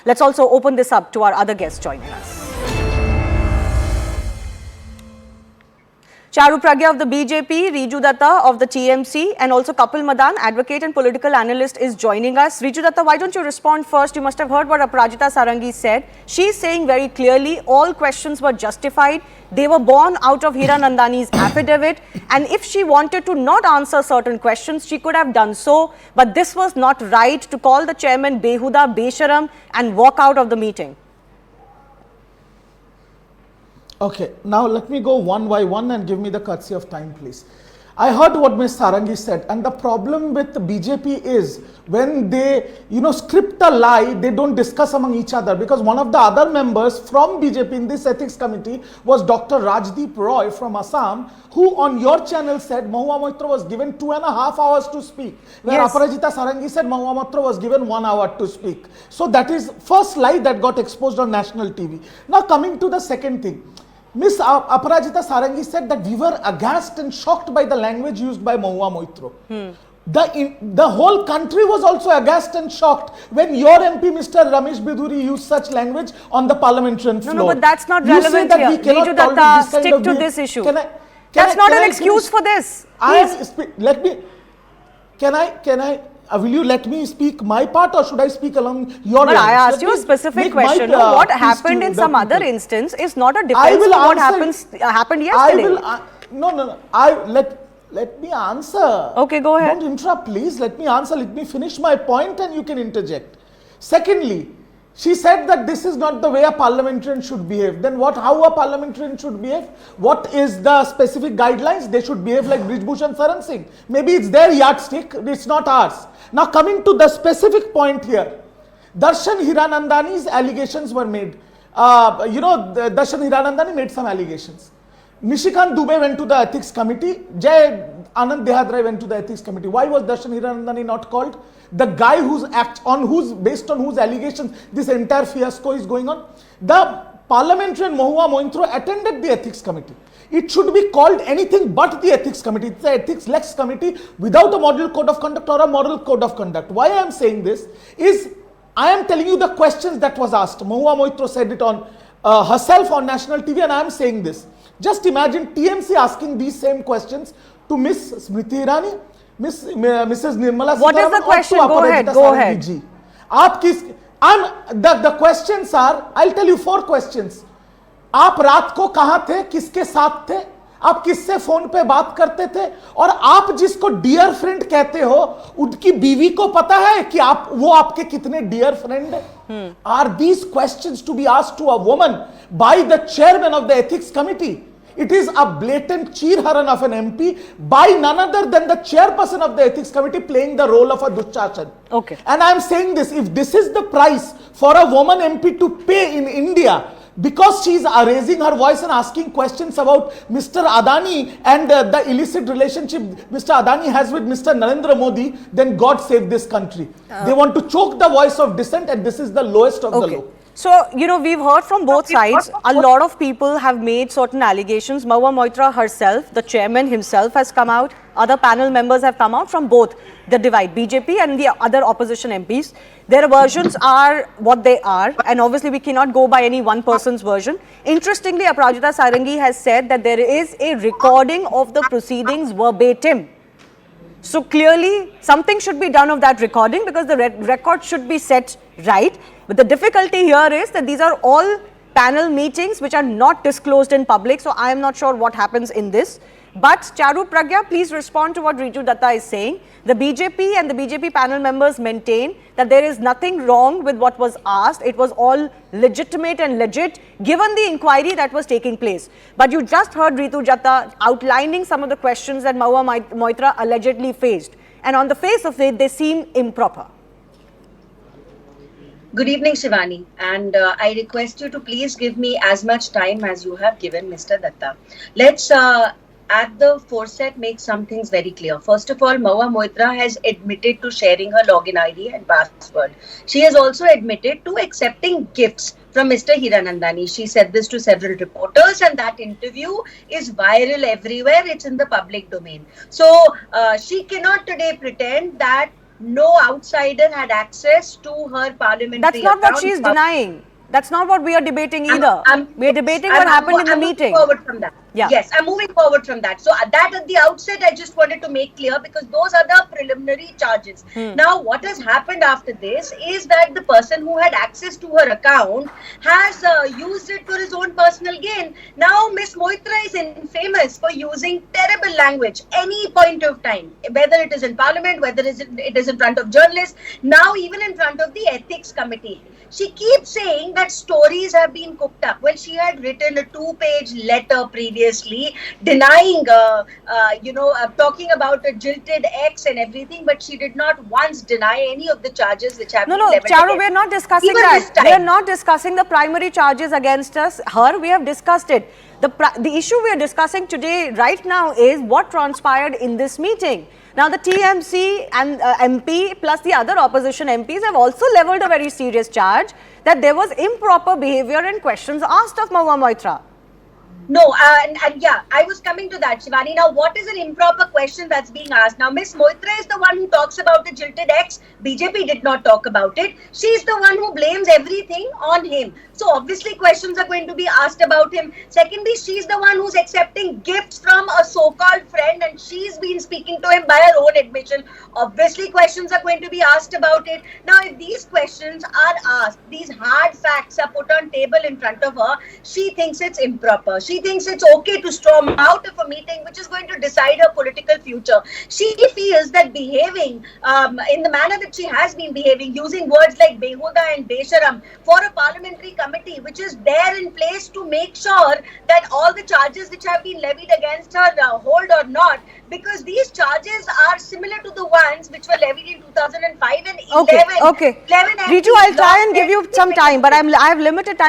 Let's also open this up to our other guests joining us. Charu Pragya of the BJP, Riju Dutta of the TMC, and also Kapil Madan, advocate and political analyst, is joining us. Riju Dutta, why don't you respond first? You must have heard what Aparajita Sarangi said. She's saying very clearly all questions were justified. They were born out of Hiranandani's affidavit, and if she wanted to not answer certain questions, she could have done so. But this was not right to call the chairman Behuda, Besharam and walk out of the meeting. Okay, now let me go one by one and give me the courtesy of time, please. I heard what Ms. Sarangi said, and the problem with the BJP is when they, script a lie, they don't discuss among each other, because one of the other members from BJP in this ethics committee was Dr. Rajdeep Roy from Assam, who on your channel said Mahua Moitra was given 2.5 hours to speak, where yes. Aparajita Sarangi said Mahua Moitra was given 1 hour to speak. So that is first lie that got exposed on national TV. Now coming to the second thing. Ms. Aparajita Sarangi said that we were aghast and shocked by the language used by Mahua Moitra. The whole country was also aghast and shocked when your MP, Mr. Ramesh Biduri, used such language on the parliamentary floor. No, but that's not relevant here. Riju Dutta, stick to this issue. That's not an excuse for this. Will you let me speak my part, or should I speak along your lines? But I asked you a specific question. What happened in some other instance is not a defense for what happened yesterday. Let me answer. Okay, go ahead. Don't interrupt, please. Let me answer. Let me finish my point and you can interject. Secondly, she said that this is not the way a parliamentarian should behave. Then how a parliamentarian should behave? What is the specific guidelines? They should behave like Brij Bhushan Saran Singh. Maybe it's their yardstick, it's not ours. Now coming to the specific point here. Darshan Hiranandani's allegations were made. Darshan Hiranandani made some allegations. Nishikant Dubey went to the ethics committee. Jay Anand Dehadrai went to the ethics committee. Why was Darshan Hiranandani not called? The guy based on whose allegations this entire fiasco is going on. The parliamentarian Mahua Moitra attended the ethics committee. It should be called anything but the ethics committee. It's the ethics lex committee without a model code of conduct or a moral code of conduct. Why I am saying this is I am telling you the questions that was asked. Mahua Moitra said it on herself on national TV, and I am saying this. Just imagine TMC asking these same questions to Miss Smriti Irani, Mrs. Nirmala Sitharaman. What is the question? Go ahead. The questions are, I'll tell you 4 questions. आप रात को कहां थे, किसके साथ थे, आप किससे फोन पे बात करते थे, और आप जिसको डियर फ्रेंड कहते हो उनकी बीवी को पता है कि वो आपके कितने डियर फ्रेंड हैं? Are these questions to be asked to a woman by the chairman of the ethics committee? It is a blatant cheer-haran of an MP by none other than the chairperson of the ethics committee playing the role of a Dushasana. Okay. And I am saying this, if this is the price for a woman MP to pay in India, because she is raising her voice and asking questions about Mr. Adani and the illicit relationship Mr. Adani has with Mr. Narendra Modi, then God save this country. They want to choke the voice of dissent, and this is the lowest of the low. So, we've heard from both sides. A lot of people have made certain allegations. Mahua Moitra herself, the chairman himself has come out. Other panel members have come out from both the divide, BJP and the other opposition MPs. Their versions are what they are, and obviously we cannot go by any one person's version. Interestingly, Aparajita Sarangi has said that there is a recording of the proceedings verbatim. So clearly, something should be done of that recording, because the record should be set right. But the difficulty here is that these are all panel meetings which are not disclosed in public. So I am not sure what happens in this. But Charu Pragya, please respond to what Riju Dutta is saying. The BJP and the BJP panel members maintain that there is nothing wrong with what was asked. It was all legitimate and legit given the inquiry that was taking place. But you just heard Riju Dutta outlining some of the questions that Mahua Moitra allegedly faced. And on the face of it, they seem improper. Good evening, Shivani, and I request you to please give me as much time as you have given Mr. Dutta. Let's at the foresight make some things very clear. First of all, Mahua Moitra has admitted to sharing her login ID and password. She has also admitted to accepting gifts from Mr. Hiranandani. She said this to several reporters, and that interview is viral everywhere. It's in the public domain. So she cannot today pretend that no outsider had access to her parliamentary That's not what account. she's denying. That's not what we are debating either. We are debating what happened in the meeting. Moving forward from that. Yeah. Yes, I'm moving forward from that. So that at the outset, I just wanted to make clear, because those are the preliminary charges. Now, what has happened after this is that the person who had access to her account has used it for his own personal gain. Now, Miss Moitra is infamous for using terrible language any point of time, whether it is in Parliament, whether it is in front of journalists, now even in front of the Ethics Committee. She keeps saying that stories have been cooked up. Well, she had written a 2-page letter previously denying, talking about a jilted ex and everything, but she did not once deny any of the charges which have been leveled Charu, against we're not discussing even that. this time. We're not discussing the primary charges against her. We have discussed it. The issue we are discussing today, right now, is what transpired in this meeting. Now, the TMC and MP plus the other opposition MPs have also levelled a very serious charge that there was improper behaviour and questions asked of Mahua Moitra. No, and yeah, I was coming to that, Shivani. Now, what is an improper question that's being asked? Now, Miss Moitra is the one who talks about the jilted ex. BJP did not talk about it. She's the one who blames everything on him. So, obviously, questions are going to be asked about him. Secondly, she's the one who's accepting gifts from a so-called friend, and she's been speaking to him by her own admission. Obviously, questions are going to be asked about it. Now, if these questions are asked, these hard facts are put on table in front of her, she thinks it's improper. She thinks it's okay to storm out of a meeting which is going to decide her political future. She feels that behaving in the manner that she has been behaving, using words like behuda and besharam for a parliamentary committee which is there in place to make sure that all the charges which have been levied against her hold or not, because these charges are similar to the ones which were levied in 2005 and 11. Okay. 11 Riju, I'll try and give you some time, but I have limited time.